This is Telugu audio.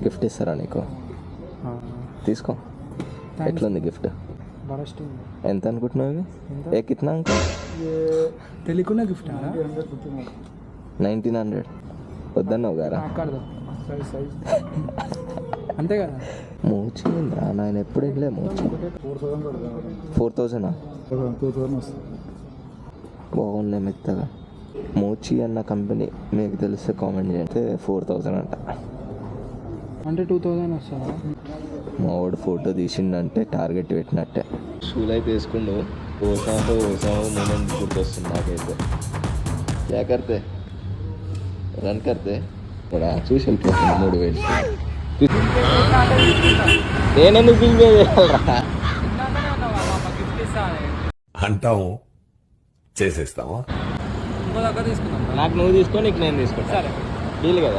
గిఫ్ట్ ఇస్తారా నీకు? తీసుకో. ఎట్లుంది గిఫ్ట్? ఎంత అనుకుంటున్నావు ఇవి? ఏ కిतना అంక? తెలియకుండా గిఫ్ట్ 1900 వద్దన్నావు గారా? అంతే కదా. మోచి నాయన ఎప్పుడు వెళ్ళే మోచి 4000 బాగున్నాయి మెత్తగా. మోచి అన్న కంపెనీ మీకు తెలిస్తే కామెంట్ చేస్తే 4000 అంట. అంటే 2000 వస్తుందా? మా వాడు ఫోటో తీసిండంటే టార్గెట్ పెట్టినట్టే. షూలు అయితే వేసుకుండు ఓసామో మూమెంట్ గుర్తొస్తుంది నాకైతే. క్యా కర్తే రన్ కర్తే కూడా చూసి వెళ్ళిపోతుంది 3000. నేనెందుకు బిల్ పే చేయాలరా? అంటాము చేసేస్తాము. నాకు నువ్వు తీసుకో, నీకు నేను తీసుకుంటా. డీల్ కదా.